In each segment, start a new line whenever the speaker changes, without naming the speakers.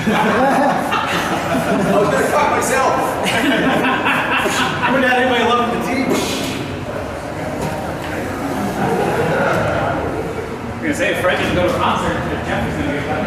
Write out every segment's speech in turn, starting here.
I was gonna fuck myself. I wouldn't have anybody loving the team.
I'm gonna say if Fred doesn't go to a concert, Jeff is gonna get back.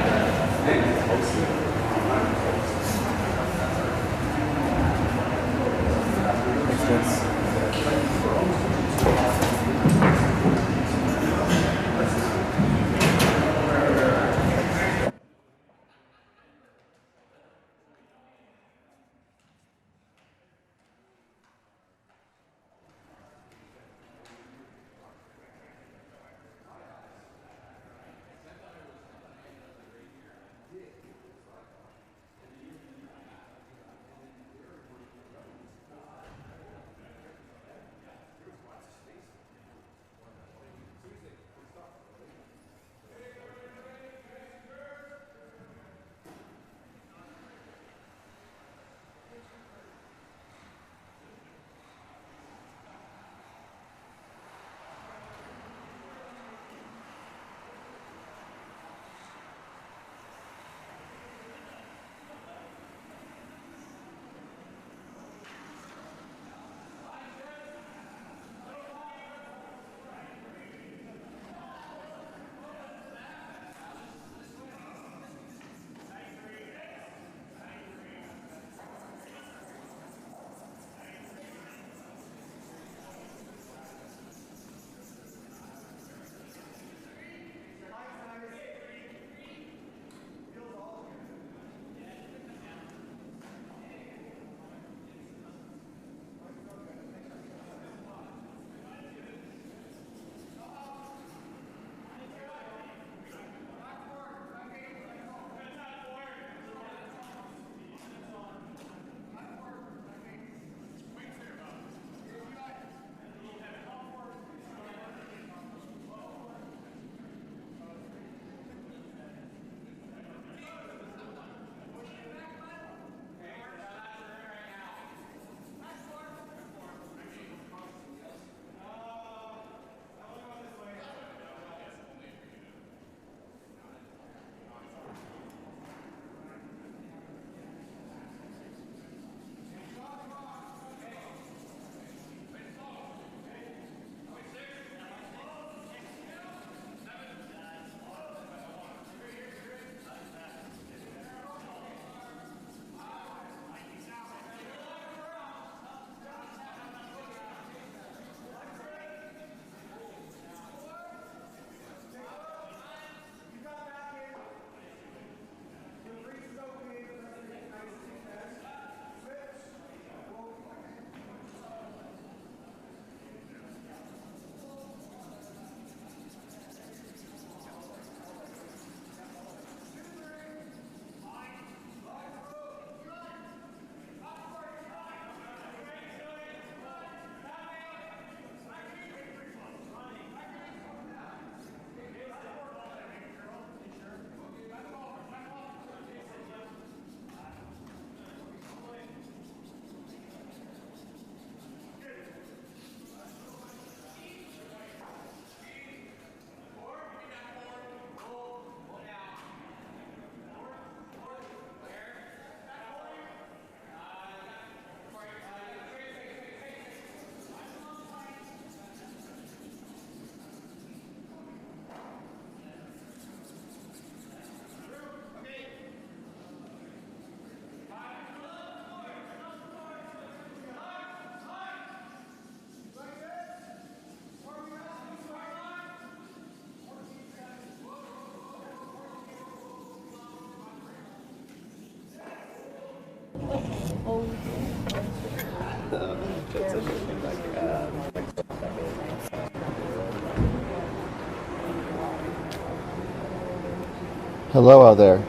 Hello out there.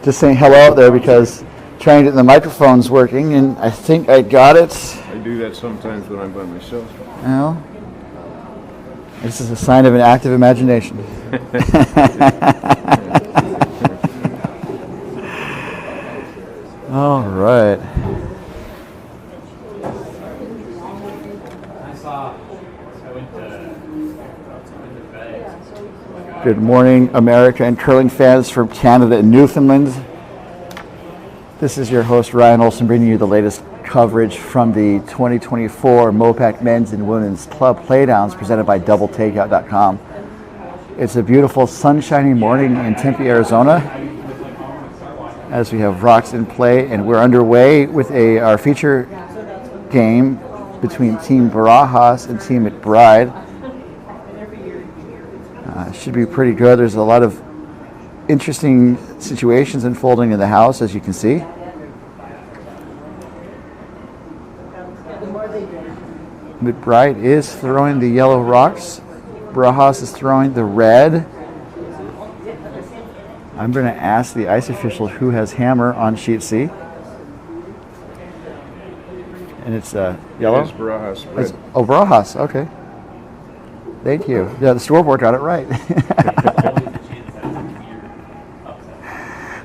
Just saying hello out there because trying to get the microphones working, and I think I got it.
I do that sometimes when I'm by myself.
Well, this is a sign of an active imagination. All right.
I saw
Good morning, America and curling fans from Canada and Newfoundland. This is your host, Ryan Olson, bringing you the latest coverage from the 2024 MoPac Men's and Women's Club Playdowns presented by DoubleTakeout.com. It's a beautiful sunshiny morning in Tempe, Arizona, as we have rocks in play, and we're underway with our feature game between Team Barajas and Team McBride. Should be pretty good. There's a lot of interesting situations unfolding in the house, as you can see. McBride is throwing the yellow rocks. Barajas is throwing the red. I'm going to ask the ice official who has hammer on sheet C. And it's yellow?
It's Barajas. Red.
Barajas. Okay. Thank you. Yeah, the scoreboard got it right.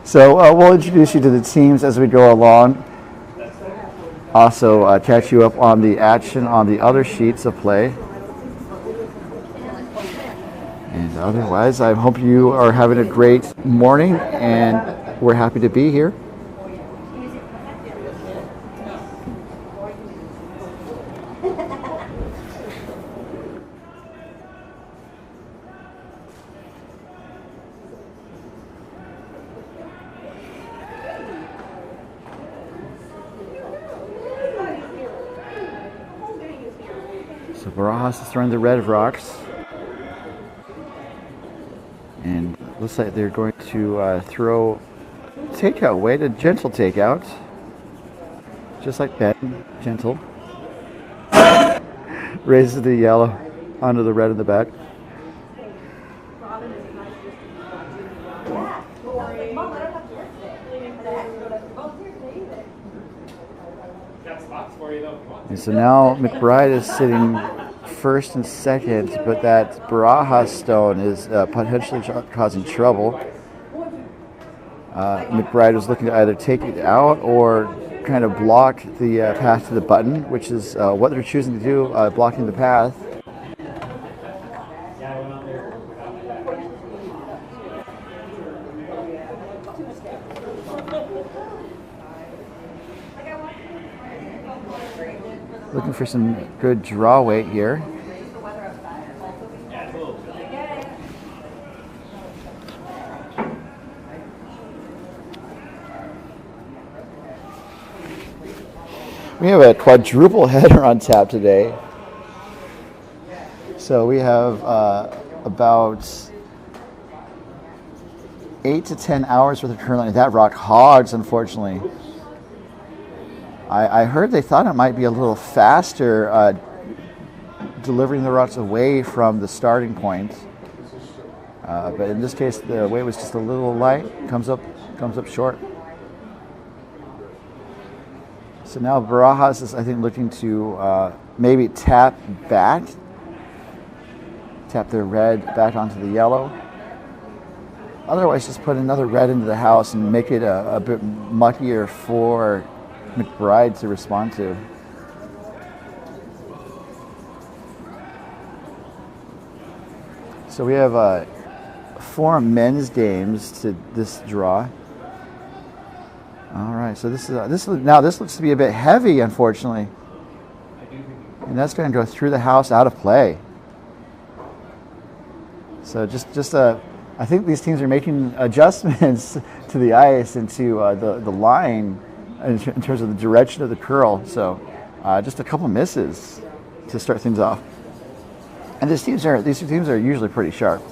So we'll introduce you to the teams as we go along. Also catch you up on the action on the other sheets of play. And otherwise, I hope you are having a great morning, and we're happy to be here. So Barajas is throwing the red rocks. And looks like they're going to throw takeout weight, a gentle takeout. Just like that, gentle. Raises the yellow onto the red in the back. And so now McBride is sitting first and second, but that Barajas stone is potentially causing trouble. McBride was looking to either take it out or kind of block the path to the button, which is what they're choosing to do, blocking the path. Looking for some good draw weight here. We have a quadruple header on tap today. So we have about 8 to 10 hours worth of curling. That rock hogs, unfortunately. I heard they thought it might be a little faster delivering the rocks away from the starting point. But in this case, the weight was just a little light, comes up short. So now Barajas is, I think, looking to maybe tap the red back onto the yellow. Otherwise, just put another red into the house and make it a bit muckier for McBride to respond to. So we have 4 men's games to this draw. All right, so this looks to be a bit heavy, unfortunately, and that's going to go through the house out of play. So I think these teams are making adjustments to the ice and to the line in terms of the direction of the curl. So just a couple misses to start things off. And these teams are usually pretty sharp.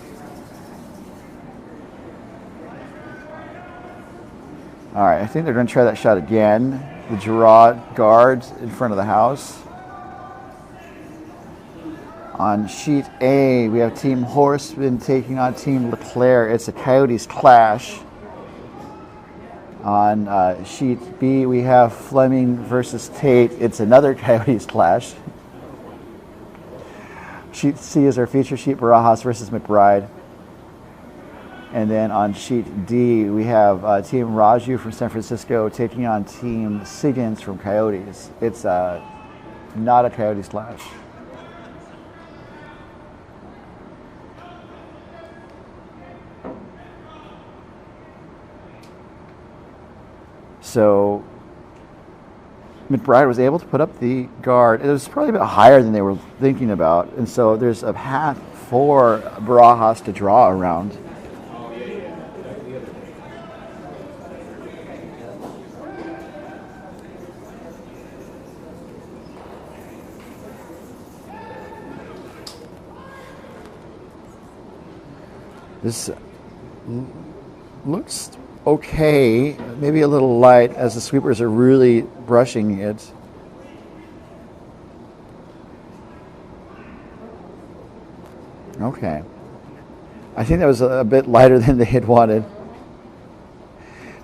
All right, I think they're going to try that shot again. The draw guards in front of the house. On sheet A, we have Team Horseman taking on Team Leclerc. It's a Coyotes clash. On sheet B, we have Fleming versus Tate. It's another Coyotes clash. Sheet C is our feature sheet, Barajas versus McBride. And then on sheet D, we have Team Raju from San Francisco taking on Team Siggins from Coyotes. It's not a Coyotes clash. So McBride was able to put up the guard. It was probably a bit higher than they were thinking about, and so there's a path for Barajas to draw around. This looks okay, maybe a little light as the sweepers are really brushing it. Okay. I think that was a bit lighter than they had wanted.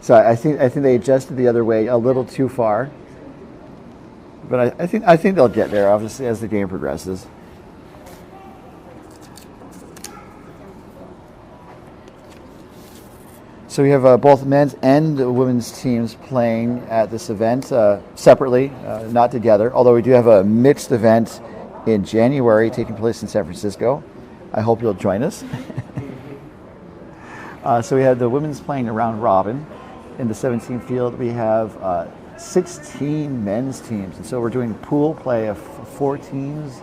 So I think they adjusted the other way a little too far. But I think they'll get there, obviously, as the game progresses. So we have both men's and women's teams playing at this event separately, not together, although we do have a mixed event in January taking place in San Francisco. I hope you'll join us. So we have the women's playing a round robin. In the 17 field, we have 16 men's teams. And so we're doing pool play of 4 teams,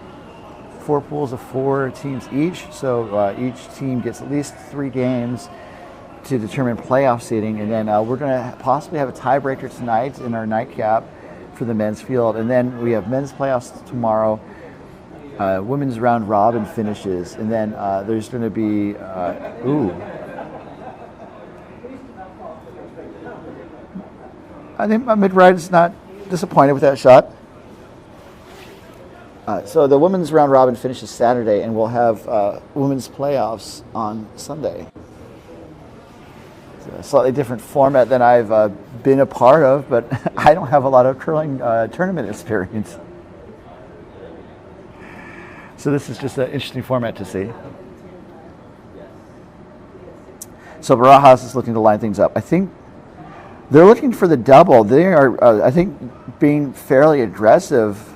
4 pools of 4 teams each. So each team gets at least 3 games to determine playoff seeding, and then we're going to possibly have a tiebreaker tonight in our nightcap for the men's field, and then we have men's playoffs tomorrow, women's round robin finishes, and then there's going to be I think McBride is not disappointed with that shot. So the women's round robin finishes Saturday, and we'll have women's playoffs on Sunday. A slightly different format than I've been a part of, but I don't have a lot of curling tournament experience. So this is just an interesting format to see. So Barajas is looking to line things up. I think they're looking for the double. They are, I think, being fairly aggressive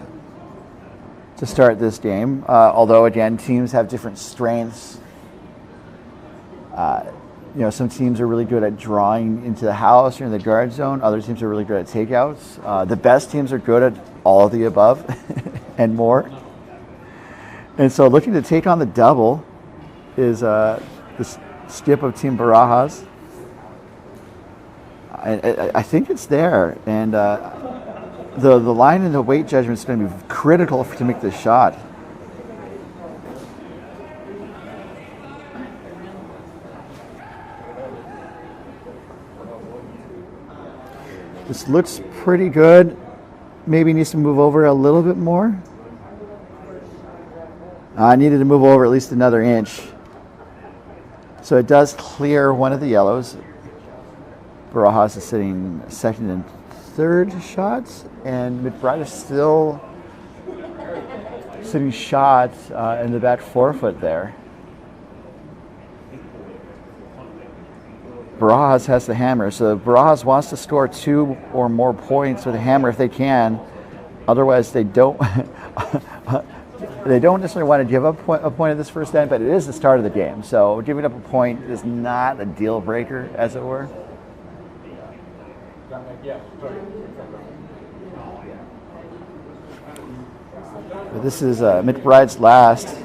to start this game, although, again, teams have different strengths. Some teams are really good at drawing into the house or in the guard zone. Other teams are really good at takeouts. The best teams are good at all of the above and more. And so looking to take on the double is the skip of Team Barajas. I think it's there. And the line and the weight judgment is going to be critical to make this shot. This looks pretty good. Maybe needs to move over a little bit more. I needed to move over at least another inch. So it does clear one of the yellows. Barajas is sitting second and third shots, and McBride is still sitting shot in the back 4 foot there. Barajas has the hammer, so Barajas wants to score 2 or more points with a hammer if they can. Otherwise, they don't. They don't necessarily want to give up a point at this first end, but it is the start of the game, so giving up a point is not a deal breaker, as it were. But this is McBride's last.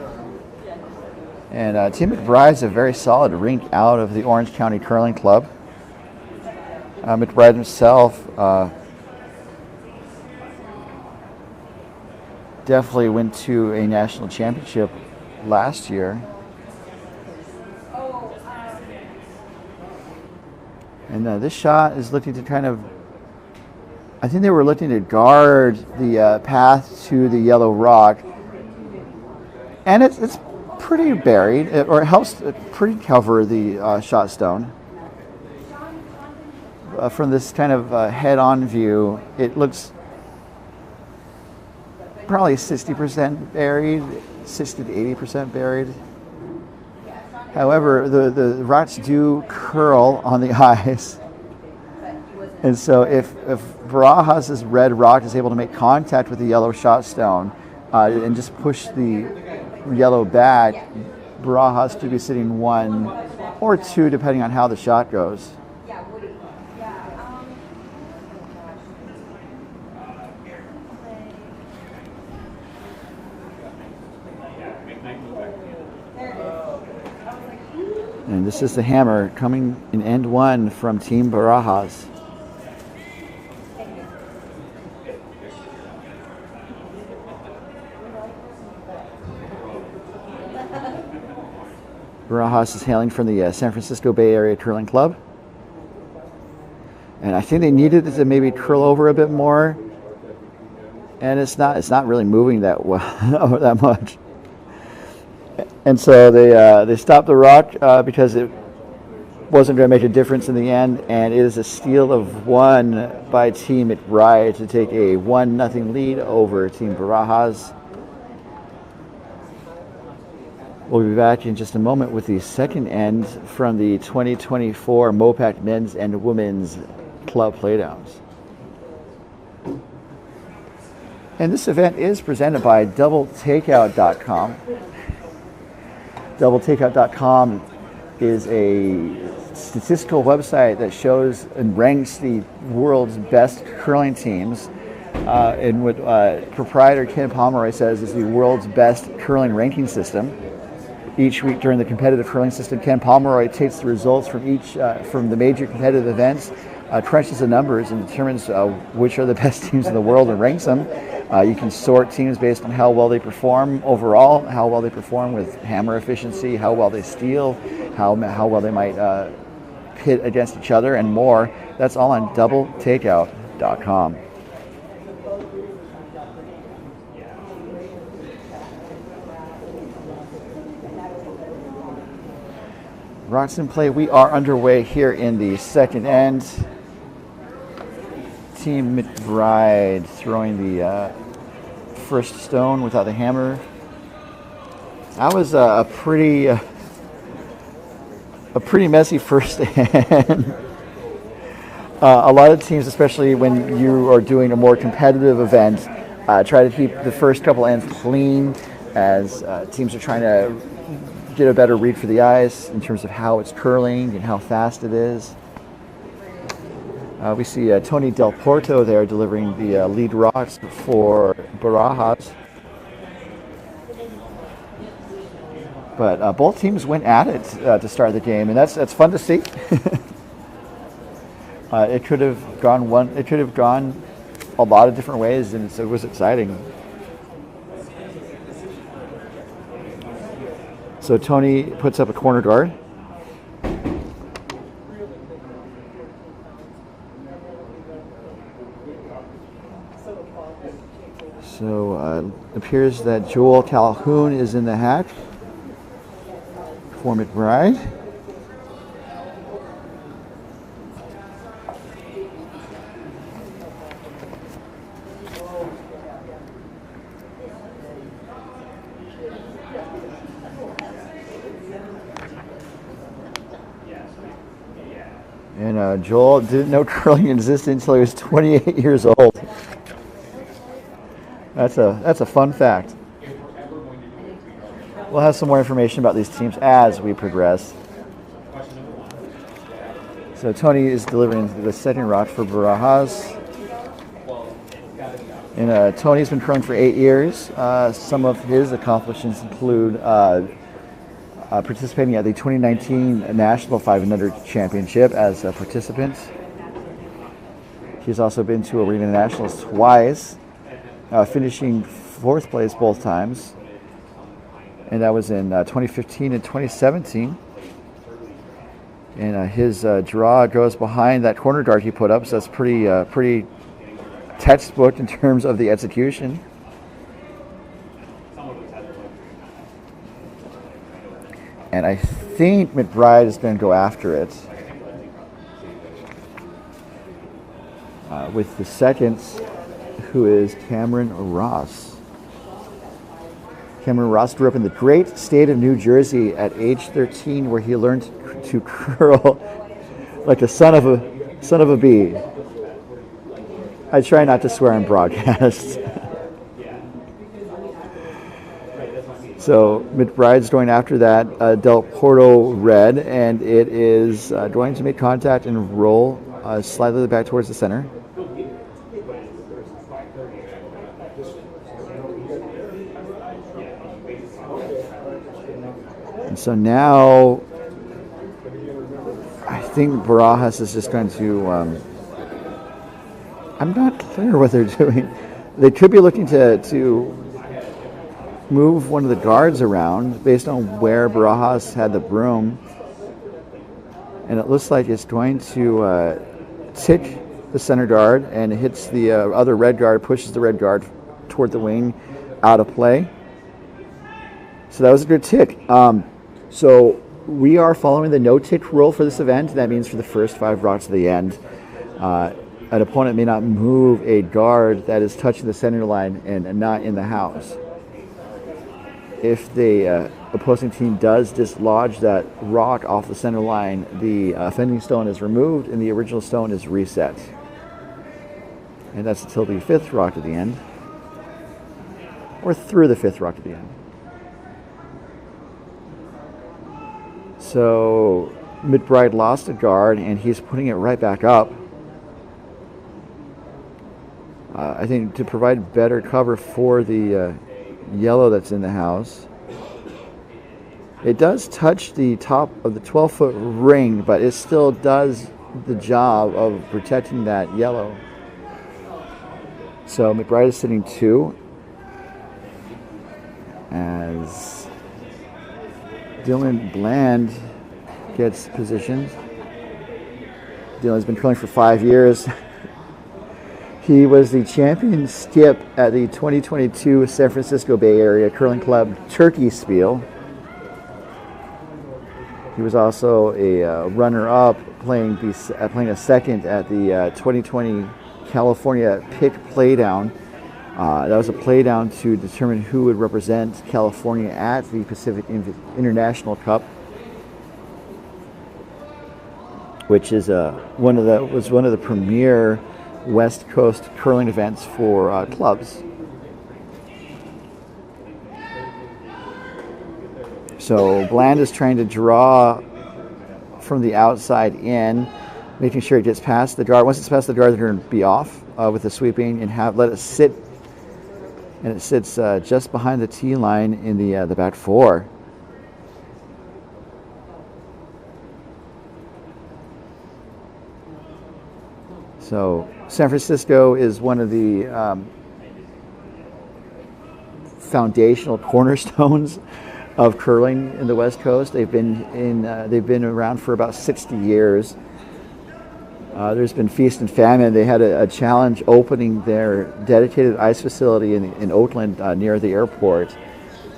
And Team McBride is a very solid rink out of the Orange County Curling Club. McBride himself definitely went to a national championship last year. And this shot is looking to kind of, I think they were looking to guard the path to the yellow rock. And it's pretty buried, or it helps pretty cover the shot stone. From this kind of head-on view, it looks probably 60% buried, 60 to 80% buried. However, the rocks do curl on the ice. And so if Barajas' red rock is able to make contact with the yellow shot stone and just push the yellow back, Barajas could be sitting 1 or 2 depending on how the shot goes. And this is the hammer coming in end one from Team Barajas. Barajas is hailing from the San Francisco Bay Area Curling Club. And I think they needed it to maybe curl over a bit more. And it's not really moving that well that much. And so they stopped the rock because it wasn't going to make a difference in the end. And it is a steal of 1 by Team McBride to take a 1-0 lead over Team Barajas. We'll be back in just a moment with the second end from the 2024 MoPac Men's and Women's Club Playdowns. And this event is presented by DoubleTakeout.com. DoubleTakeout.com is a statistical website that shows and ranks the world's best curling teams in what proprietor Ken Pomeroy says is the world's best curling ranking system. Each week during the competitive curling system, Ken Pomeroy takes the results from the major competitive events, crunches the numbers, and determines which are the best teams in the world and ranks them. You can sort teams based on how well they perform overall, how well they perform with hammer efficiency, how well they steal, how well they might pit against each other, and more. That's all on DoubleTakeout.com. Rocks in play. We are underway here in the second end. Team McBride throwing the first stone without the hammer. That was a pretty messy first end. A lot of teams, especially when you are doing a more competitive event, try to keep the first couple ends clean as teams are trying to get a better read for the ice in terms of how it's curling and how fast it is. We see Tony Del Porto there delivering the lead rocks for Barajas. But both teams went at it to start the game, and that's fun to see. It could have gone a lot of different ways, and it was exciting. So Tony puts up a corner guard. So it appears that Joel Calhoun is in the hack for McBride. And Joel didn't know curling existed until he was 28 years old. That's a fun fact. We'll have some more information about these teams as we progress. So Tony is delivering the second rock for Barajas. And Tony's been curling for 8 years. Some of his accomplishments include participating at the 2019 National 500 Championship as a participant. He's also been to Arena Nationals twice, finishing 4th place both times. And that was in 2015 and 2017. And his draw goes behind that corner guard he put up, so that's pretty textbook in terms of the execution. And I think McBride is going to go after it with the second, who is Cameron Ross. Cameron Ross grew up in the great state of New Jersey at age 13, where he learned to curl like a son of a bee. I try not to swear on broadcasts. So McBride's going after that Del Porto red, and it is going to make contact and roll slightly back towards the center. And so now think Barajas is just going to. I'm not clear what they're doing. They could be looking to move one of the guards around based on where Barajas had the broom. And it looks like it's going to tick the center guard, and it hits the other red guard, pushes the red guard toward the wing, out of play. So that was a good tick. So we are following the no-tick rule for this event. That means for the first 5 rocks to the end, an opponent may not move a guard that is touching the center line and not in the house. If the opposing team does dislodge that rock off the center line, the offending stone is removed and the original stone is reset. And that's until the 5th rock at the end, or through the 5th rock at the end. So McBride lost a guard and he's putting it right back up. I think to provide better cover for the yellow that's in the house. It does touch the top of the 12-foot ring, but it still does the job of protecting that yellow. So McBride is sitting 2 as Dylan Bland gets positioned. Dylan's been curling for 5 years. He was the champion skip at the 2022 San Francisco Bay Area Curling Club Turkey Spiel. He was also a runner-up, playing a second at the 2020 California Pick Playdown. That was a playdown to determine who would represent California at the Pacific International Cup, which is one of the premier West Coast curling events for clubs. So Bland is trying to draw from the outside in, making sure it gets past the guard. Once it's past the guard, they're going to be off with the sweeping and let it sit. And it sits just behind the tee line in the back 4. So San Francisco is one of the foundational cornerstones of curling in the West Coast. They've been around for about 60 years. There's been feast and famine. They had a challenge opening their dedicated ice facility in Oakland near the airport,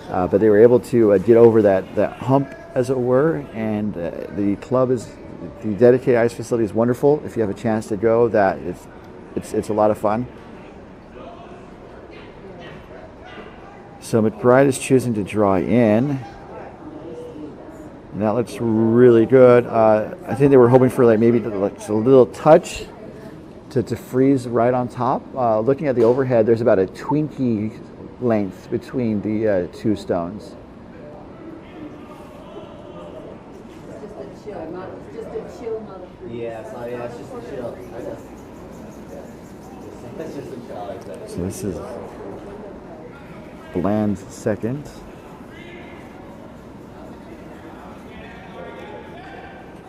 but they were able to get over that hump, as it were. And the dedicated ice facility is wonderful. If you have a chance to go, it's a lot of fun. So McBride is choosing to draw in. And that looks really good. I think they were hoping for maybe a little touch to freeze right on top. Looking at the overhead, there's about a Twinkie length between the 2 stones.
It's just a chill. It's just a chill like that.
So this is Bland's second.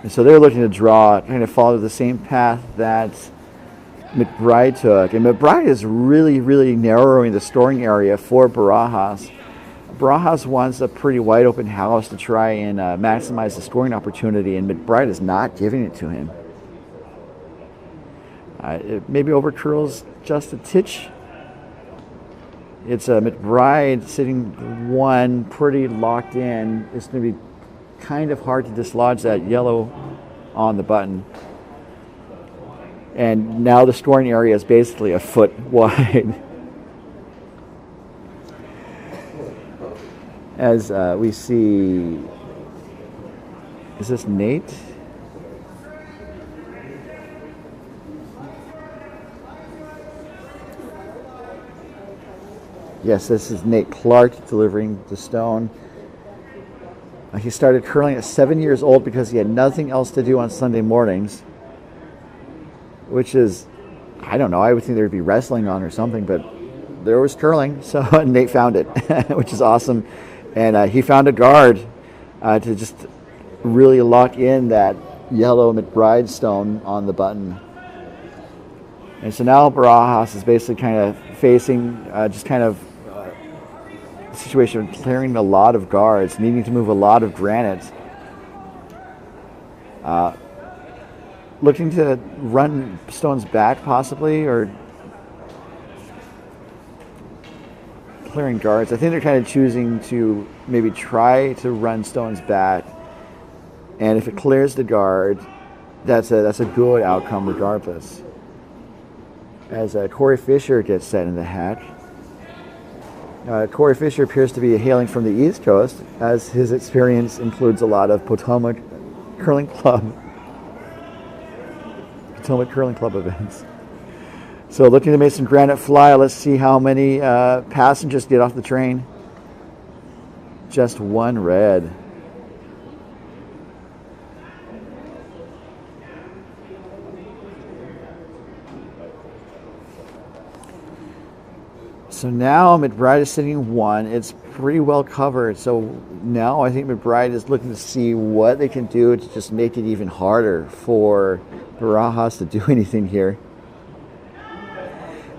And so they're looking to draw, kind of follow the same path that McBride took. And McBride is really, really narrowing the scoring area for Barajas. Barajas wants a pretty wide open house to try and maximize the scoring opportunity, and McBride is not giving it to him. It maybe overcurls just a titch. It's McBride sitting 1, pretty locked in. It's going to be kind of hard to dislodge that yellow on the button. And now the scoring area is basically a foot wide. As we see, is this Nate? Yes, this is Nate Clark delivering the stone. He started curling at 7 years old because he had nothing else to do on Sunday mornings, which is, I don't know, I would think there would be wrestling on or something, but there was curling, so Nate found it, which is awesome. And he found a guard to just really lock in that yellow McBride stone on the button. And so now Barajas is basically kind of facing just kind of a situation of clearing a lot of guards, needing to move a lot of granite. Looking to run stones back possibly, or clearing guards. I think they're kind of choosing to maybe try to run stones back, and if it clears the guard, that's a good outcome regardless. As Corey Fisher gets set in the hack. Corey Fisher appears to be hailing from the East Coast, as his experience includes a lot of Potomac Curling Club events. So looking to make some granite fly. Let's see how many passengers get off the train. Just one red. So now McBride is sitting one. It's pretty well covered. So now I think McBride is looking to see what they can do to just make it even harder for Barajas to do anything here.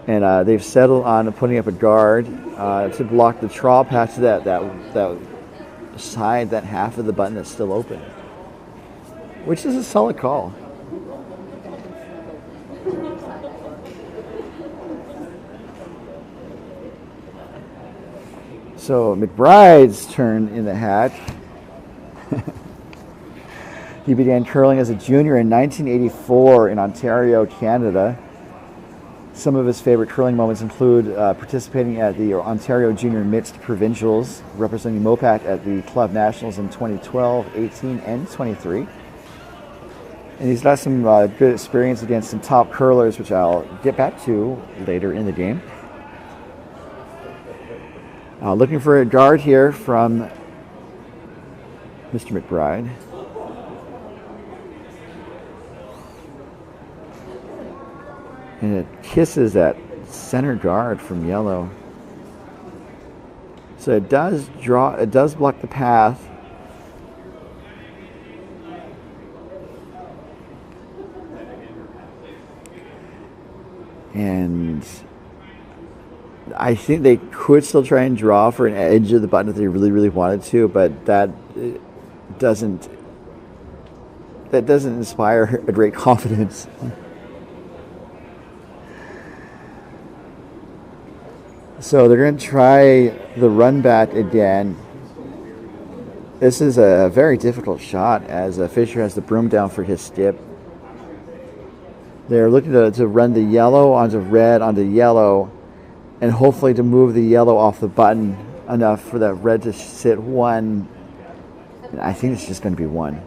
And they've settled on putting up a guard to block the trawl path to that side, that half of the button that's still open, which is a solid call. So McBride's turn in the hat. He began curling as a junior in 1984 in Ontario, Canada. Some of his favorite curling moments include participating at the Ontario Junior Mixed Provincials, representing MoPac at the Club Nationals in 2012, 18, and 23. And he's got some good experience against some top curlers, which I'll get back to later in the game. Looking for a guard here from Mr. McBride. And it kisses that center guard from yellow. So it does block the path. And I think they could still try and draw for an edge of the button if they really, really wanted to, but that doesn't inspire a great confidence. So they're going to try the run back again. This is a very difficult shot, as Fisher has the broom down for his skip. They're looking to run the yellow onto red onto yellow, and hopefully to move the yellow off the button enough for that red to sit one. And I think it's just going to be one.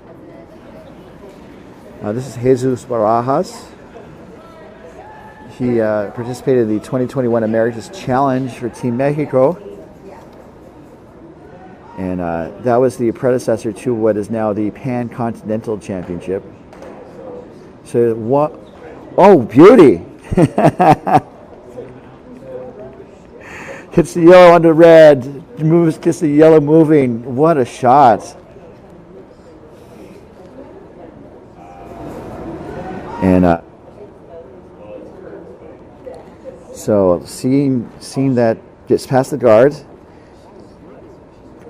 This is Jesus Barajas. He participated in the 2021 America's Challenge for Team Mexico. And that was the predecessor to what is now the Pan-Continental Championship. So what? Oh, beauty! Hits the yellow under red. Gets the yellow moving. What a shot! And so seeing that gets past the guard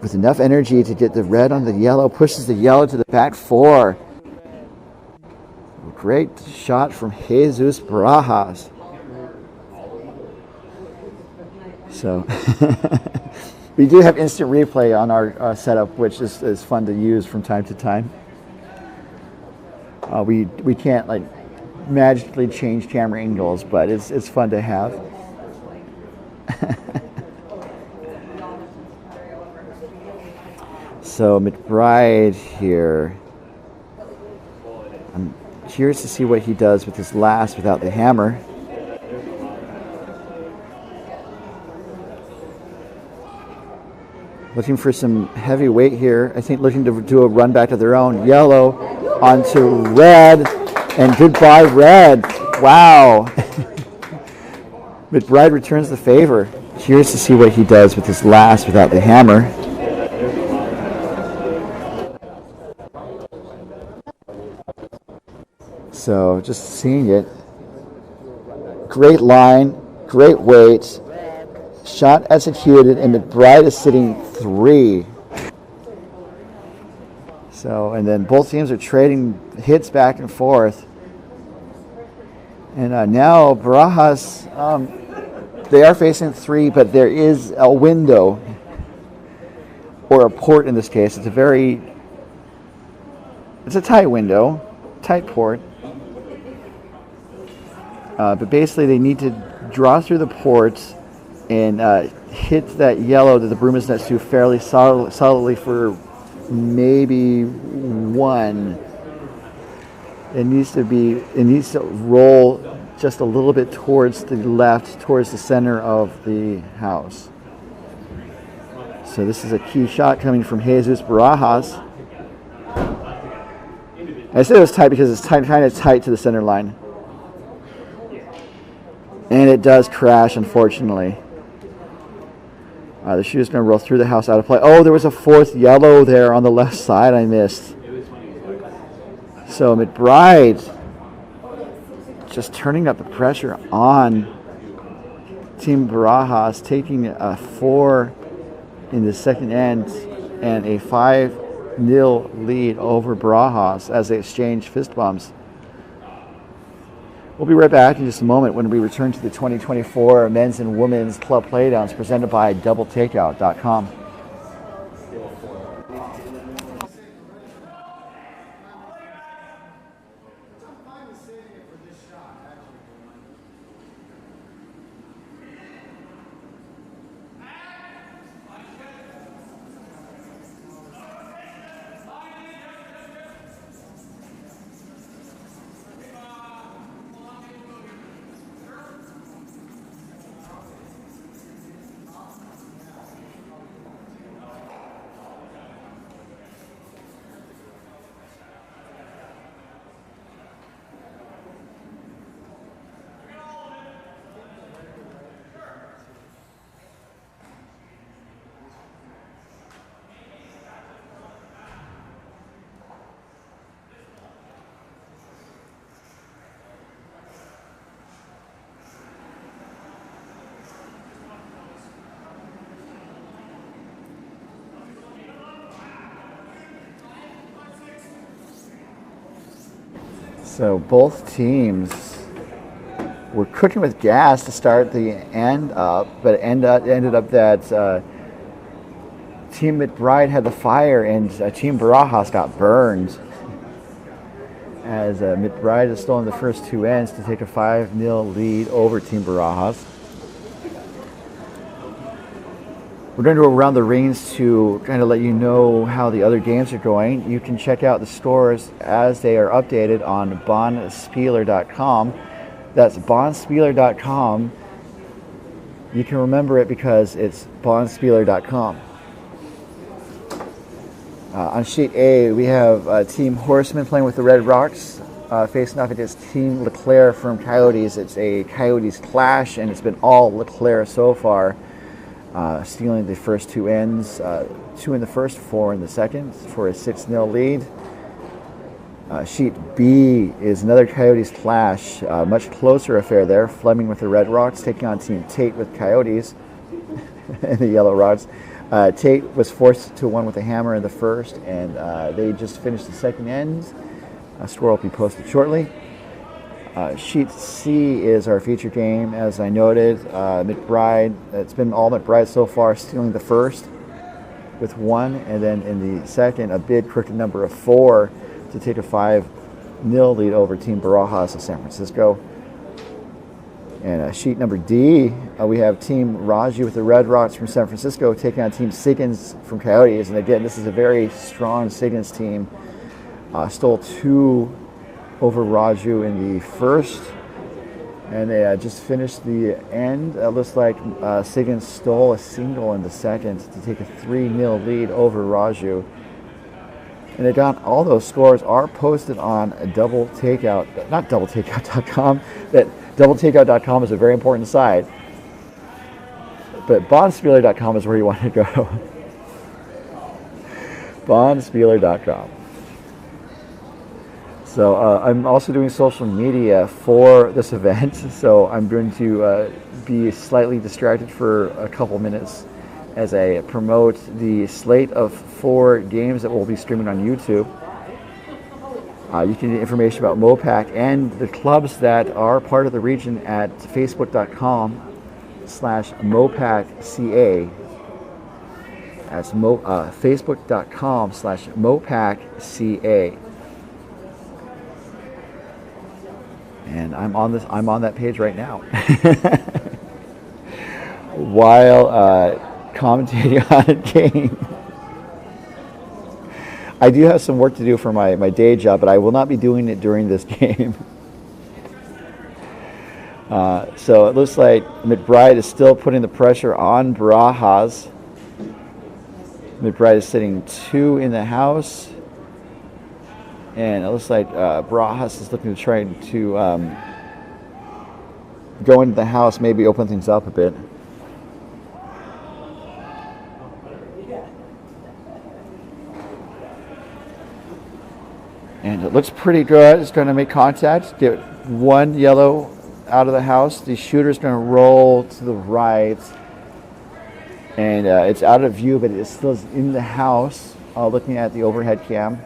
with enough energy to get the red on the yellow, pushes the yellow to the back four. Great shot from Jesus Barajas. So we do have instant replay on our setup, which is fun to use from time to time. We can't like magically change camera angles, but it's fun to have. So McBride here. I'm curious to see what he does with his last without the hammer. Looking for some heavy weight here. I think looking to do a run back to their own. Yellow onto red, and goodbye red. Wow. McBride returns the favor. Curious to see what he does with his last without the hammer. So just seeing it. Great line, great weight. Shot executed, and McBride is sitting 3. So, and then both teams are trading hits back and forth. And now Barajas, they are facing 3, but there is a window, or a port in this case. It's a tight window, tight port. But basically they need to draw through the ports and hit that yellow that the broom is next to fairly solidly for maybe 1. It needs to roll just a little bit towards the left, towards the center of the house. So this is a key shot coming from Jesus Barajas. I said it was tight because it's kind of tight to the center line. And it does crash, unfortunately. The shoe is going to roll through the house out of play. Oh, there was a 4th yellow there on the left side I missed. So McBride just turning up the pressure on Team Barajas, taking a 4 in the second end and a 5-0 lead over Barajas as they exchange fist bumps. We'll be right back in just a moment when we return to the 2024 Men's and Women's Club Playdowns presented by DoubleTakeout.com. So both teams were cooking with gas to start the end up, but it ended up that Team McBride had the fire and Team Barajas got burned. As McBride has stolen the first 2 ends to take a 5-0 lead over Team Barajas. We're going to go around the rings to kind of let you know how the other games are going. You can check out the scores as they are updated on bonspieler.com. That's bonspieler.com. You can remember it because it's bonspieler.com. On sheet A, we have Team Horsemen playing with the Red Rocks, facing off against Team Leclerc from Coyotes. It's a Coyotes clash, and it's been all Leclerc so far. Stealing the first 2 ends, 2 in the first, 4 in the second, for a 6-0 lead. Sheet B is another Coyotes clash, much closer affair there. Fleming with the Red Rocks taking on Team Tate with Coyotes and the Yellow Rocks. Tate was forced to 1 with a hammer in the first, and they just finished the second end. A score will be posted shortly. Sheet C is our feature game, as I noted. McBride, it's been all McBride so far, stealing the first with 1, and then in the second, a big crooked number of 4 to take a 5-0 lead over Team Barajas of San Francisco. And sheet number D, we have Team Raji with the Red Rocks from San Francisco taking on Team Siggins from Coyotes. And again, this is a very strong Siggins team. Stole 2 over Raju in the first, and they just finished the end. It looks like Siggins stole a single in the second to take a 3-0 lead over Raju. And again, all those scores are posted on not DoubleTakeout.com. That DoubleTakeout.com is a very important site, but bonspieler.com is where you want to go. bonspieler.com. So I'm also doing social media for this event, so I'm going to be slightly distracted for a couple minutes as I promote the slate of 4 games that will be streaming on YouTube. You can get information about MoPac and the clubs that are part of the region at facebook.com/MoPacCA. That's facebook.com/MoPacCA. And I'm on that page right now. While commentating on a game. I do have some work to do for my day job, but I will not be doing it during this game. So it looks like McBride is still putting the pressure on Barajas. McBride is sitting 2 in the house. And it looks like Barajas is looking to try to go into the house, maybe open things up a bit. And it looks pretty good. It's going to make contact, get 1 yellow out of the house. The shooter's going to roll to the right. And it's out of view, but it still is in the house, looking at the overhead cam.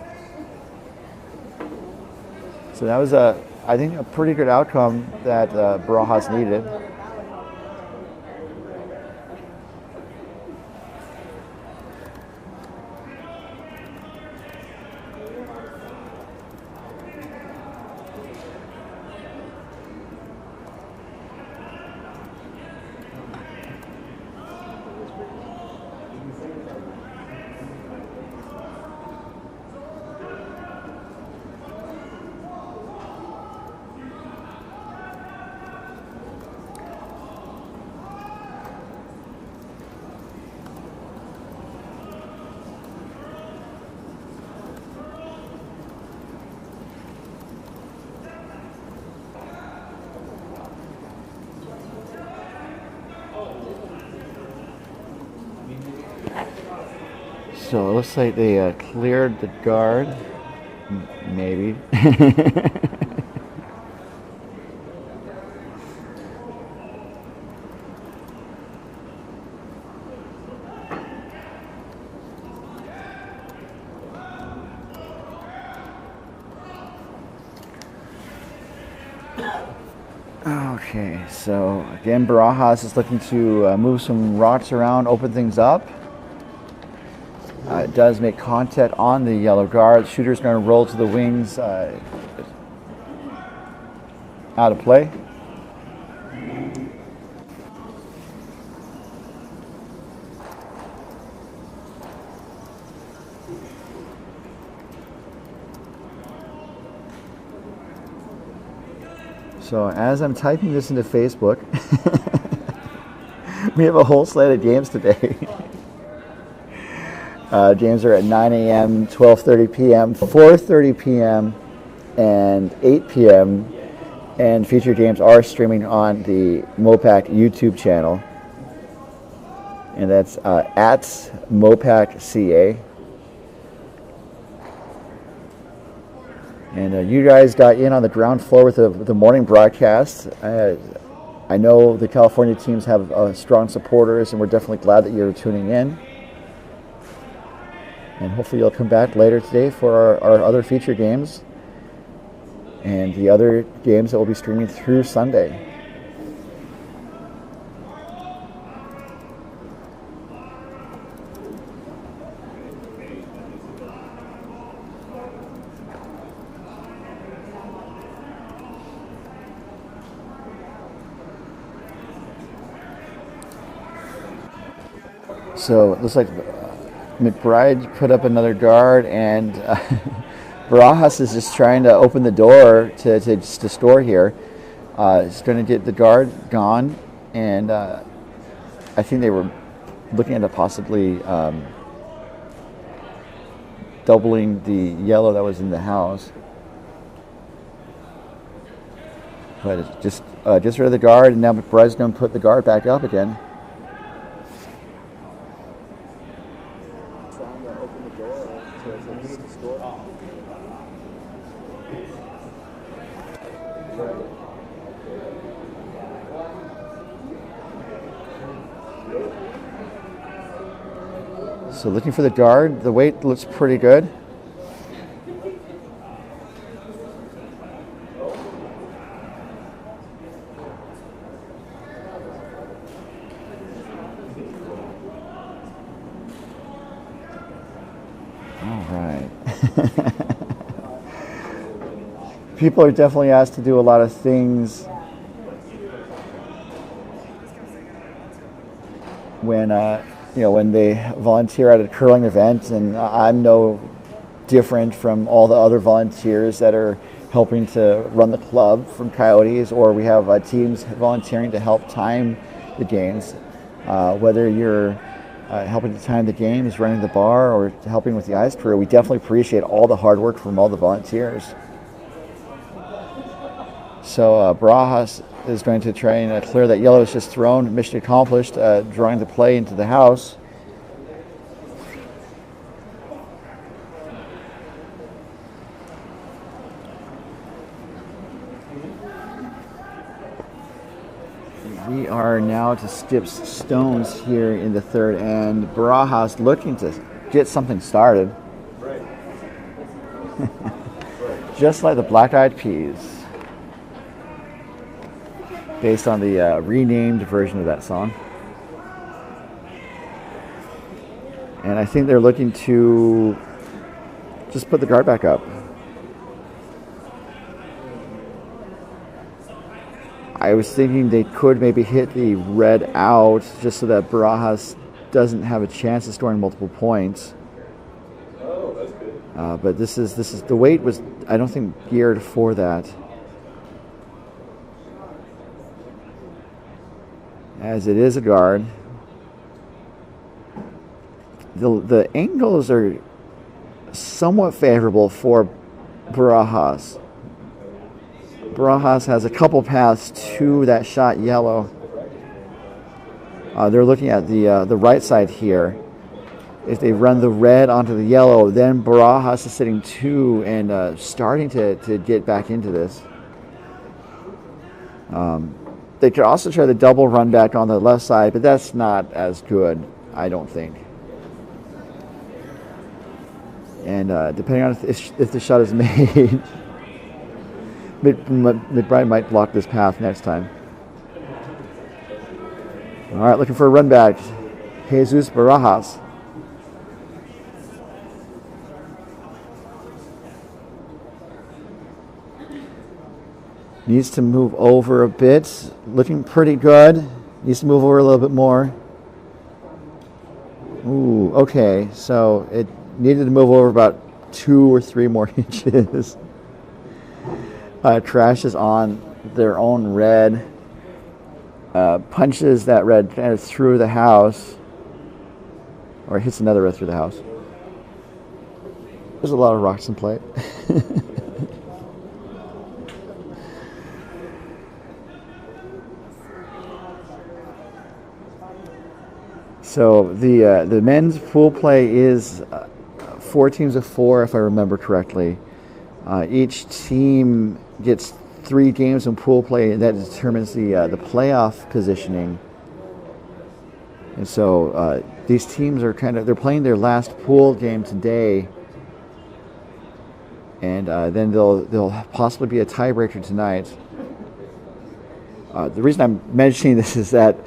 So that was, I think, a pretty good outcome that Barajas needed. So it looks like they cleared the guard, maybe. Okay, so again, Barajas is looking to move some rocks around, open things up. It does make contact on the yellow guard. Shooter's going to roll to the wings, out of play. So as I'm typing this into Facebook, we have a whole slate of games today. Games are at 9 a.m., 12:30 p.m., 4:30 p.m., and 8 p.m. And featured games are streaming on the MoPac YouTube channel. And that's at MoPacCA. And you guys got in on the ground floor with the morning broadcast. I know the California teams have strong supporters, and we're definitely glad that you're tuning in. And hopefully you'll come back later today for our other feature games and the other games that will be streaming through Sunday. So it looks like McBride put up another guard, and Barajas is just trying to open the door to score here. He's going to get the guard gone, and I think they were looking at possibly doubling the yellow that was in the house. But it's just rid of the guard, and now McBride's going to put the guard back up again. So looking for the guard. The weight looks pretty good. All right. People are definitely asked to do a lot of things when when they volunteer at a curling event, and I'm no different from all the other volunteers that are helping to run the club from Coyotes, or we have teams volunteering to help time the games. Whether you're helping to time the games, running the bar, or helping with the ice crew, we definitely appreciate all the hard work from all the volunteers. So Barajas is going to try and clear that yellow is just thrown. Mission accomplished, drawing the play into the house. We are now to skip stones here in the third, and Barajas looking to get something started. Just like the Black Eyed Peas. Based on the renamed version of that song. And I think they're looking to just put the guard back up. I was thinking they could maybe hit the red out just so that Barajas doesn't have a chance of scoring multiple points.
Oh, that's good.
But this is the weight was, I don't think, geared for that. As it is a guard. The angles are somewhat favorable for Barajas. Barajas has a couple paths to that shot yellow. They're looking at the right side here. If they run the red onto the yellow, then Barajas is sitting 2 and starting to get back into this. They could also try the double run back on the left side, but that's not as good, I don't think. And depending on if the shot is made, McBride might block this path next time. All right, looking for a run back. Jesus Barajas. Needs to move over a bit. Looking pretty good. Needs to move over a little bit more. Ooh, okay. So it needed to move over about 2 or 3 more inches. Trash is on their own red. Punches that red kind of through the house. Or hits another red through the house. There's a lot of rocks in play. So the men's pool play is 4 teams of 4, if I remember correctly. Each team gets 3 games in pool play, and that determines the playoff positioning. And so these teams are they're playing their last pool game today, and then there'll possibly be a tiebreaker tonight. The reason I'm mentioning this is that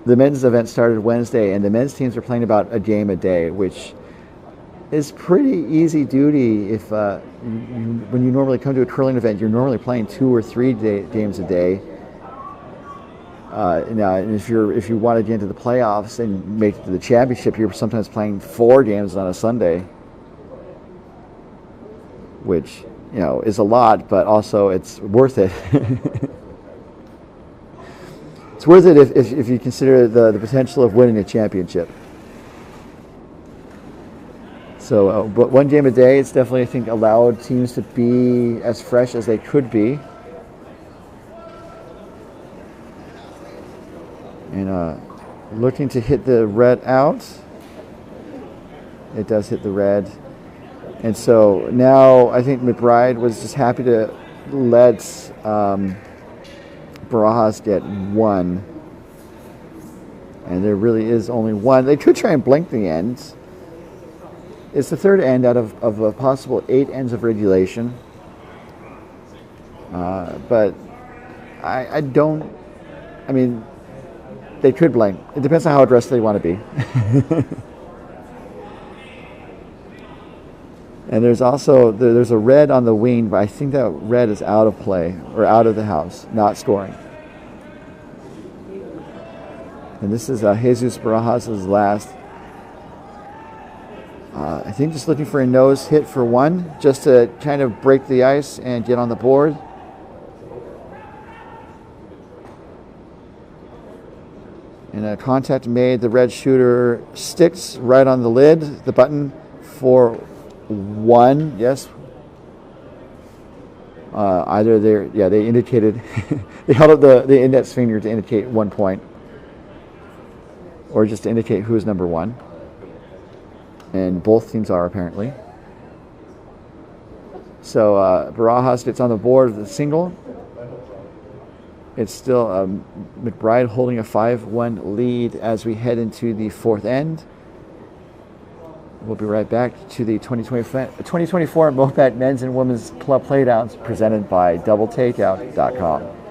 the men's event started Wednesday, and the men's teams are playing about a game a day, which is pretty easy duty. If when you normally come to a curling event, you're normally playing 2 or 3 games a day. Now, if you want to get into the playoffs and make it to the championship, you're sometimes playing 4 games on a Sunday, which is a lot, but also it's worth it. It's worth it if you consider the potential of winning a championship. So, but 1 game a day, it's definitely, I think, allowed teams to be as fresh as they could be. And looking to hit the red out. It does hit the red. And so now I think McBride was just happy to let Barajas get one. And there really is only one. They could try and blink the ends. It's the third end out of a possible 8 ends of regulation. But I don't, I mean, they could blink. It depends on how aggressive they want to be. And there's also, there's a red on the wing, but I think that red is out of play, or out of the house, not scoring. And this is Jesus Barajas' last. I think just looking for a nose hit for one, just to kind of break the ice and get on the board. And a contact made, the red shooter sticks right on the lid, the button for one, yes. Either they indicated, they held up the index finger to indicate 1 point, or just to indicate who is number one. And both teams are, apparently. So Barajas gets on the board with a single. It's still McBride holding a 5-1 lead as we head into the fourth end. We'll be right back to the 2024 MoPac Men's and Women's Club Playdowns presented by DoubleTakeout.com.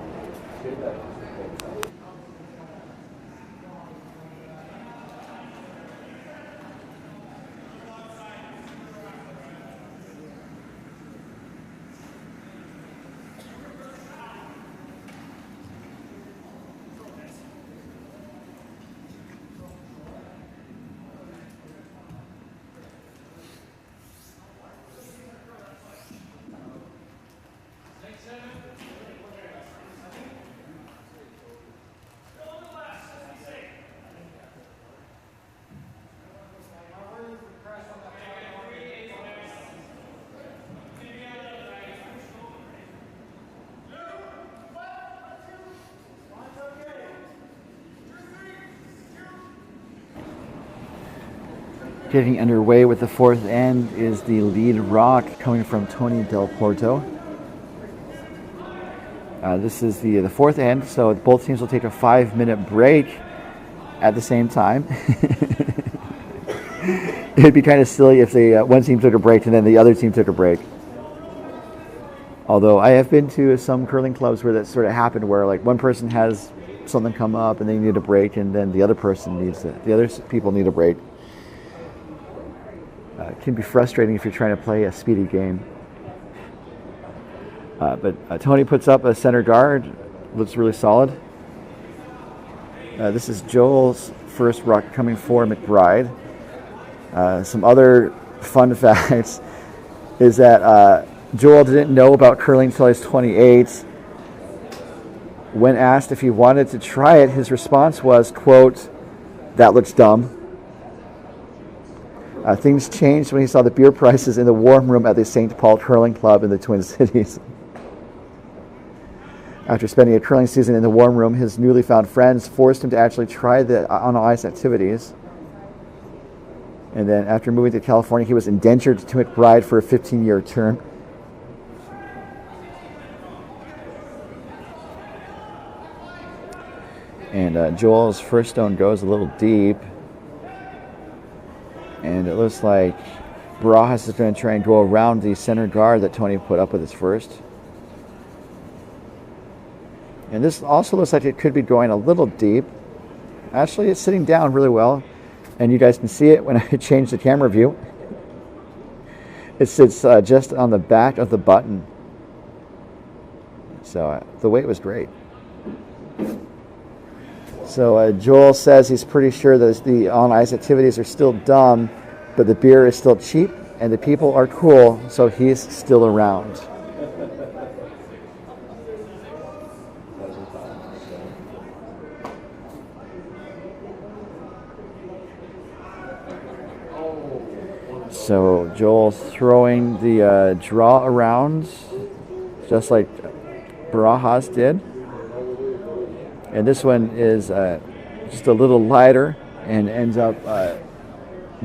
Getting underway with the fourth end is the lead rock coming from Tony Del Porto. This is the fourth end, so both teams will take a 5-minute break at the same time. It'd be kind of silly if one team took a break and then the other team took a break. Although I have been to some curling clubs where that sort of happened, where like one person has something come up and they need a break, and then the other people need a break. It can be frustrating if you're trying to play a speedy game. But Tony puts up a center guard, looks really solid. This is Joel's first rock coming for McBride. Some other fun facts is that Joel didn't know about curling until he was 28. When asked if he wanted to try it, his response was, quote, "That looks dumb." Things changed when he saw the beer prices in the warm room at the St. Paul Curling Club in the Twin Cities. After spending a curling season in the warm room, his newly found friends forced him to actually try the on-ice activities. And then after moving to California, he was indentured to McBride for a 15-year term. And Joel's first stone goes a little deep. And it looks like Barajas is going to try and go around the center guard that Tony put up with his first. And this also looks like it could be going a little deep. Actually, it's sitting down really well. And you guys can see it when I change the camera view. It sits just on the back of the button. So the weight was great. So Joel says he's pretty sure that the on-ice activities are still dumb, but the beer is still cheap and the people are cool, so he's still around. So Joel throwing the draw around, just like Barajas did. And this one is just a little lighter and ends up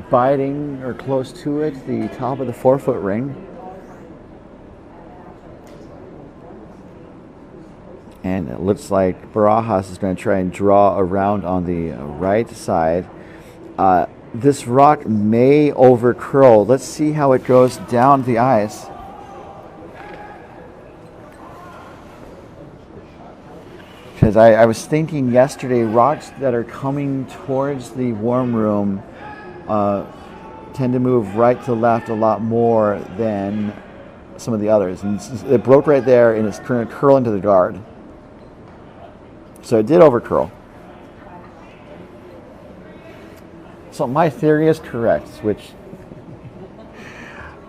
biting or close to it, the top of the 4-foot ring. And it looks like Barajas is going to try and draw around on the right side. This rock may over curl. Let's see how it goes down the ice. Because I was thinking yesterday, rocks that are coming towards the warm room tend to move right to left a lot more than some of the others. And it broke right there, and it's going to curl into the guard. So it did over curl. So my theory is correct, which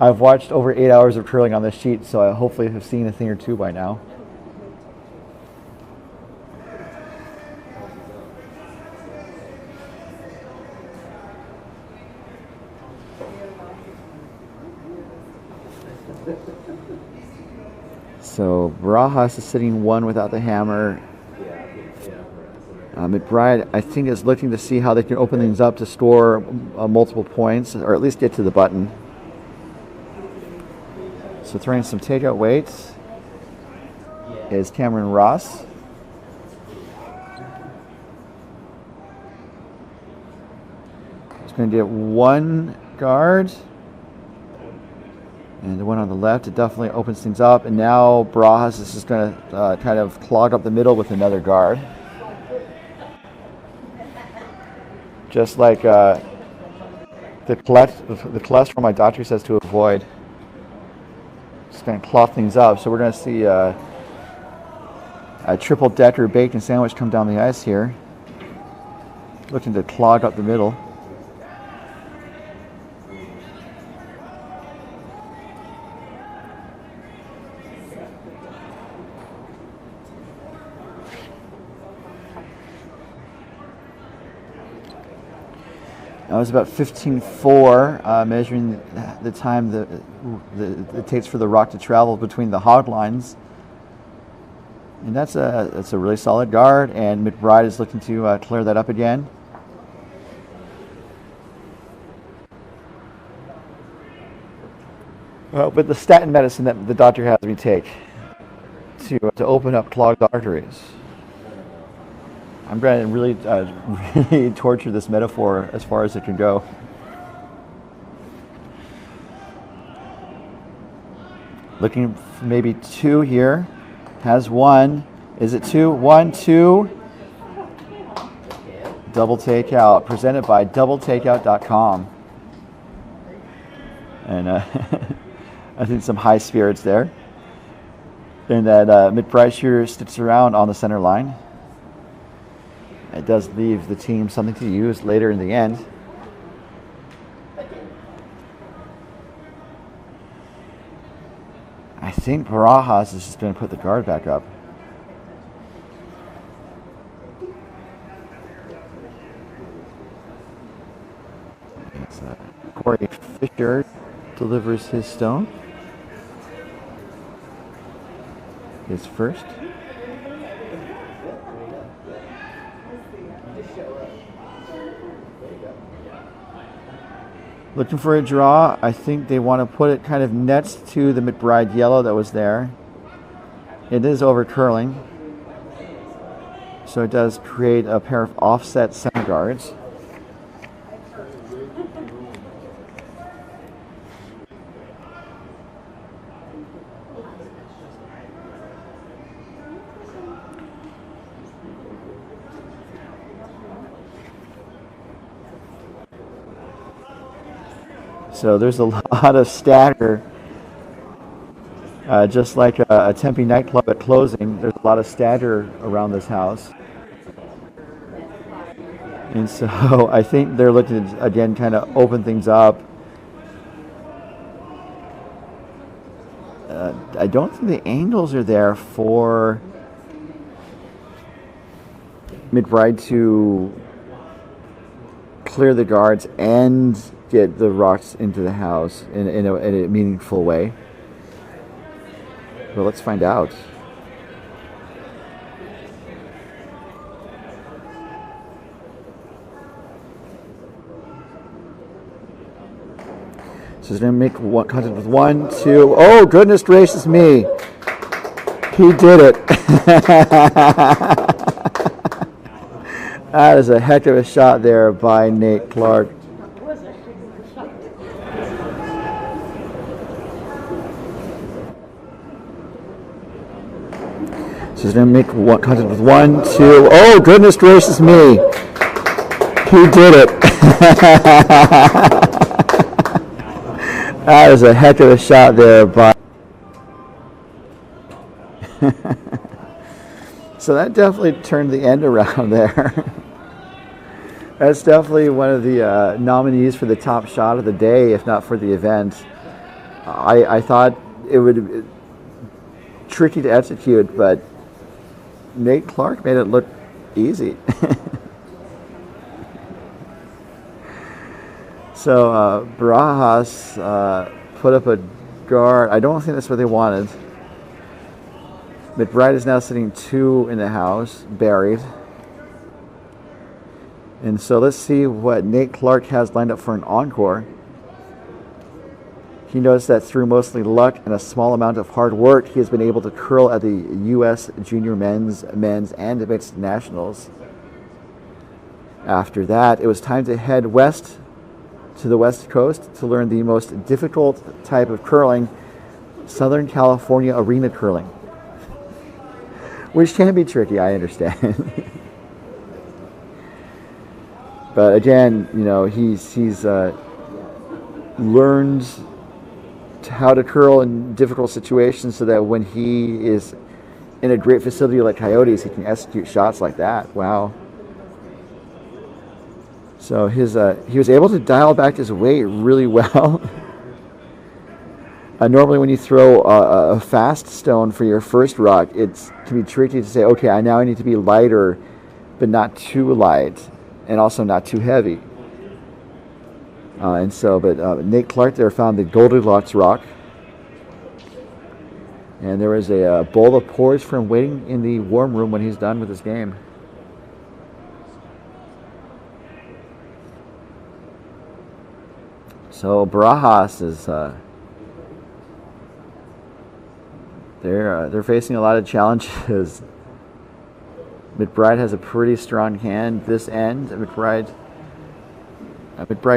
I've watched over 8 hours of curling on this sheet, so I hopefully have seen a thing or two by now. So Barajas is sitting one without the hammer. McBride, I think, is looking to see how they can open things up to score multiple points, or at least get to the button. So throwing some takeout weights is Cameron Ross. He's going to get one guard. And the one on the left, it definitely opens things up. And now Barajas is just going to kind of clog up the middle with another guard. Just like the cholesterol my doctor says to avoid. Just going to cloth things up. So we're going to see a triple-decker bacon sandwich come down the ice here. Looking to clog up the middle. It was about 15.4, measuring the time that it takes for the rock to travel between the hog lines. And that's a really solid guard, and McBride is looking to clear that up again. With the statin medicine that the doctor has me take to open up clogged arteries. I'm going to really torture this metaphor as far as it can go. Looking for maybe two here. Has one. Is it two? 1, 2. Double takeout. Presented by doubletakeout.com. And I think some high spirits there. And that McBride shooter sticks around on the center line. It does leave the team something to use later in the end. I think Barajas is just going to put the guard back up. Corey Fisher delivers his stone. His first. Looking for a draw. I think they want to put it kind of next to the McBride yellow that was there. It is over curling. So it does create a pair of offset center guards. So there's a lot of stagger, just like a Tempe nightclub at closing. There's a lot of stagger around this house. And so I think they're looking to, again, kind of open things up. I don't think the angles are there for McBride to clear the guards and get the rocks into the house in a meaningful way. Well, let's find out. So he's going to make contact with 1, 2. Oh, goodness gracious me. He did it. That is a heck of a shot there by Nate Clark. So he's going to make contact with 1, 2. Oh, goodness gracious me. He did it. That is a heck of a shot there by. So that definitely turned the end around there. That's definitely one of the nominees for the top shot of the day, if not for the event. I thought it would be tricky to execute, but Nate Clark made it look easy. So Barajas put up a guard. I don't think that's what they wanted. McBride is now sitting 2 in the house, buried. And so let's see what Nate Clark has lined up for an encore. He knows that through mostly luck and a small amount of hard work, he has been able to curl at the U.S. Junior men's, and mixed nationals. After that, it was time to head west to the West Coast to learn the most difficult type of curling, Southern California arena curling. Which can be tricky, I understand. But again, you know, he's learned how to curl in difficult situations so that when he is in a great facility like Coyotes, he can execute shots like that. Wow. So he was able to dial back his weight really well. Normally when you throw a fast stone for your first rock, it can be tricky to say, okay, I need to be lighter, but not too light, and also not too heavy. But Nate Clark there found the Goldilocks rock. And there was a bowl of pours for him waiting in the warm room when he's done with his game. So Barajas is they're facing a lot of challenges. McBride has a pretty strong hand this end. McBride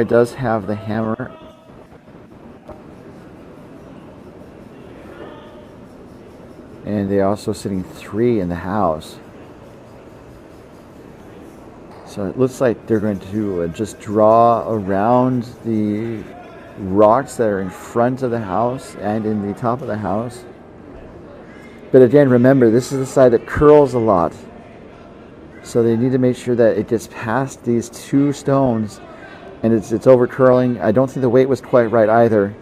does have the hammer. And they're also sitting 3 in the house. So it looks like they're going to just draw around the rocks that are in front of the house and in the top of the house. But again, remember, this is the side that curls a lot. So they need to make sure that it gets past these 2 stones and it's over curling. I don't think the weight was quite right either.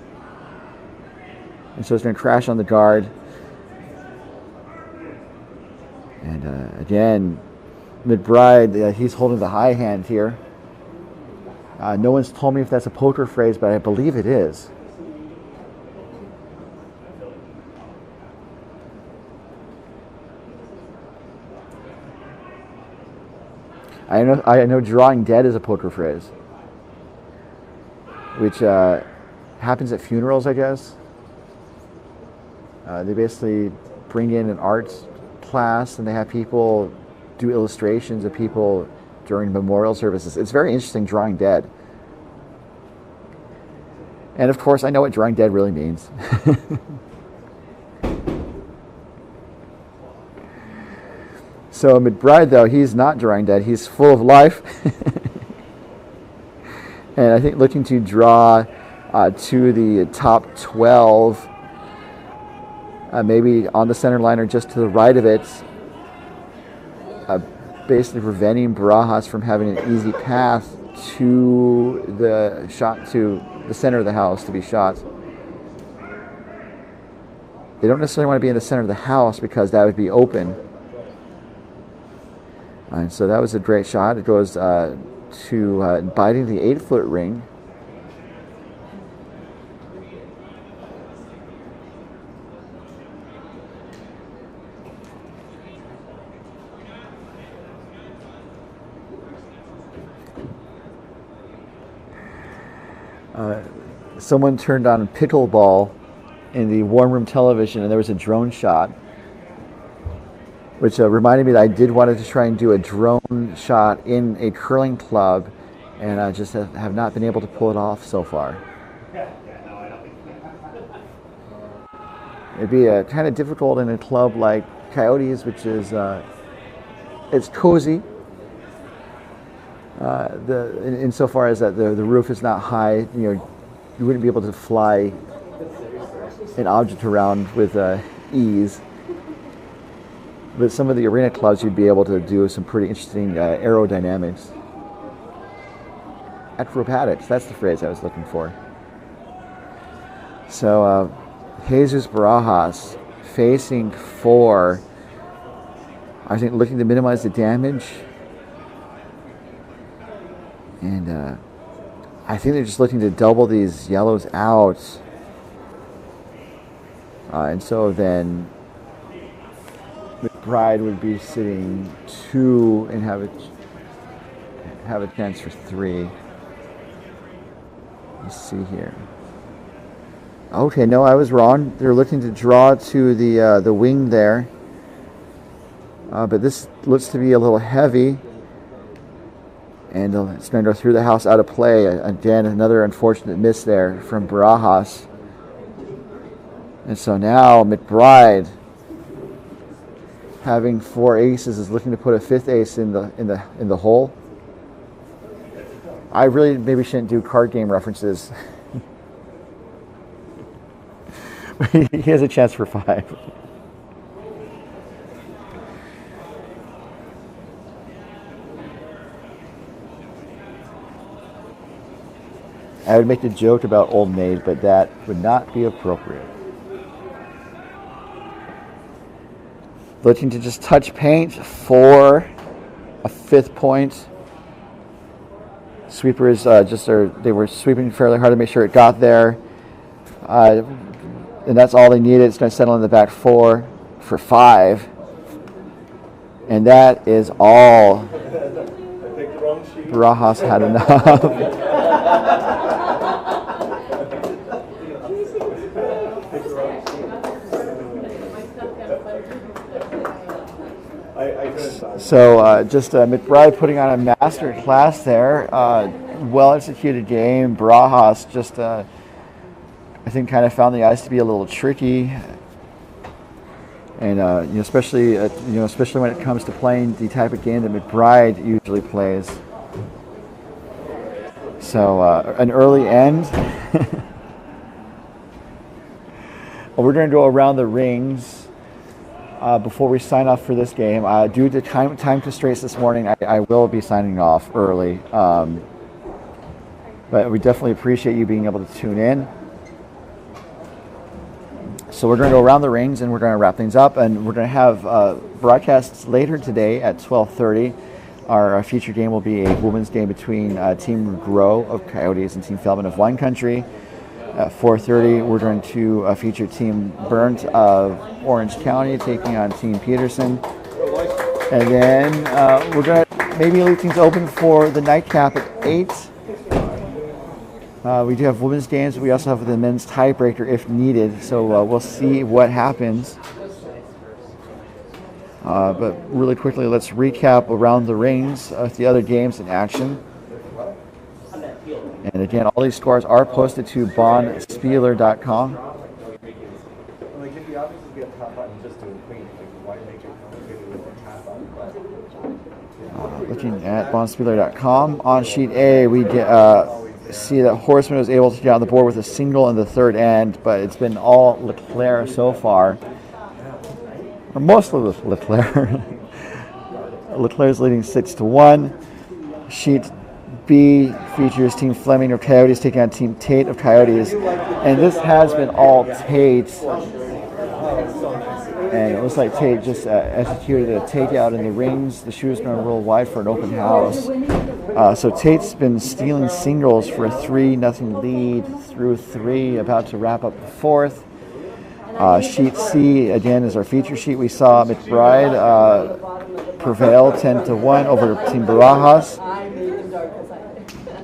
And so it's going to crash on the guard. And again, McBride, he's holding the high hand here. No one's told me if that's a poker phrase, but I believe it is. I know drawing dead is a poker phrase, which happens at funerals, I guess. They basically bring in an art class and they have people do illustrations of people during memorial services. It's very interesting, drawing dead. And of course, I know what drawing dead really means. So McBride, though, he's not drawing dead. He's full of life. And I think looking to draw to the top 12, maybe on the center line or just to the right of it, basically preventing Barajas from having an easy path to the shot, to the center of the house to be shot. They don't necessarily want to be in the center of the house because that would be open. And so that was a great shot. It goes to biting the 8-foot ring. someone turned on pickleball in the warm room television, and there was a drone shot, which reminded me that I did want to try and do a drone shot in a curling club, and I just have not been able to pull it off so far. It'd be kind of difficult in a club like Coyotes, which is it's cozy. Insofar as that the roof is not high, you wouldn't be able to fly an object around with ease. But some of the arena clubs, you'd be able to do some pretty interesting aerodynamics. Acrobatics, that's the phrase I was looking for. So, Jesus Barajas facing 4. I think looking to minimize the damage. And I think they're just looking to double these yellows out. And so then McBride would be sitting 2 and have a chance for 3. Let's see here. Okay, no, I was wrong. They're looking to draw to the wing there. But this looks to be a little heavy. And it's going to go through the house out of play. Again, another unfortunate miss there from Barajas. And so now McBride, having 4 aces, is looking to put a 5th ace in the hole. I really maybe shouldn't do card game references. He has a chance for 5. I would make a joke about Old Maid, but that would not be appropriate. Looking to just touch paint for a 5th point. Sweepers they were sweeping fairly hard to make sure it got there. And that's all they needed. It's going to settle in the back 4 for 5. And that is all. Barajas had enough. So just McBride putting on a master class there. Well executed game. Barajas just I think kind of found the ice to be a little tricky, and especially when it comes to playing the type of game that McBride usually plays. So an early end. We're going to go around the rings before we sign off for this game. Due to time constraints this morning, I will be signing off early. But we definitely appreciate you being able to tune in. So we're going to go around the rings and we're going to wrap things up, and we're going to have broadcasts later today at 12:30. Our feature game will be a women's game between Team Grow of Coyotes and Team Feldman of Wine Country. At 4:30, we're going to feature Team Burnt of Orange County taking on Team Peterson. And then we're going to maybe leave things open for the nightcap at 8. We do have women's games. We also have the men's tiebreaker if needed. So we'll see what happens. But really quickly, let's recap around the rings of the other games in action. And again, all these scores are posted to bonspieler.com. Looking at bonspieler.com, on sheet A, we see that Horseman was able to get on the board with a single in the third end, but it's been all Leclerc so far. Or mostly Leclerc. Leclerc's leading 6-1. Sheet B features Team Fleming of Coyotes taking on Team Tate of Coyotes. And this has been all Tate. And it looks like Tate just executed a takeout in the rings. The shooter's going to roll wide for an open house. So Tate's been stealing singles for a 3-0 lead through 3, about to wrap up the 4th. Sheet C, again, is our feature sheet. We saw McBride prevail 10-1 over Team Barajas.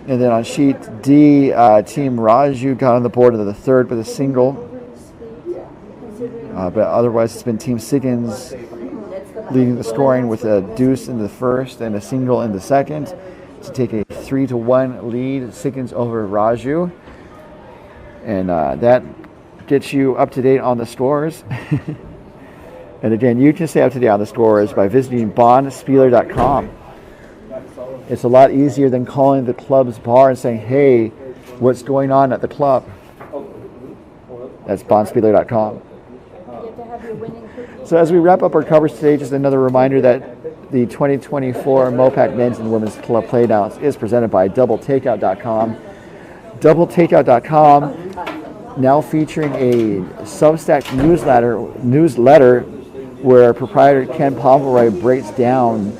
And then on sheet D, Team Raju got on the board of the third with a single. But otherwise, it's been Team Siggins leading the scoring with a deuce in the first and a single in the second to take a 3-1 lead. Siggins over Raju. And that gets you up to date on the scores. And again, you can stay up to date on the scores by visiting bondspieler.com. It's a lot easier than calling the club's bar and saying, hey, what's going on at the club? That's bondspieler.com. So as we wrap up our coverage today, just another reminder that the 2024 MoPac Men's and Women's Club Playdowns is presented by doubletakeout.com. Doubletakeout.com now featuring a Substack newsletter where proprietor Ken Pomeroy breaks down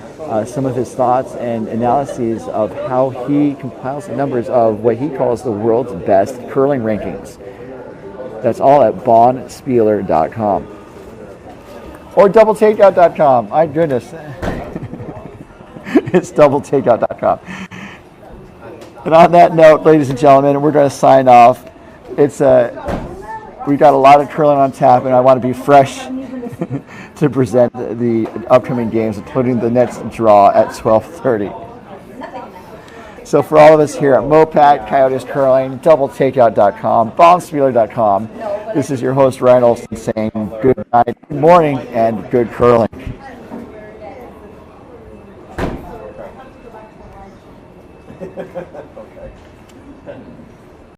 some of his thoughts and analyses of how he compiles the numbers of what he calls the world's best curling rankings. That's all at bondspieler.com. Or doubletakeout.com. My goodness. It's doubletakeout.com. And on that note, ladies and gentlemen, we're going to sign off. We've got a lot of curling on tap, and I want to be fresh to present the upcoming games, including the next draw at 12:30. So for all of us here at MoPac, Coyotes Curling, doubletakeout.com, bondspieler.com, this is your host, Ryan Olson, saying good night, good morning, and good curling.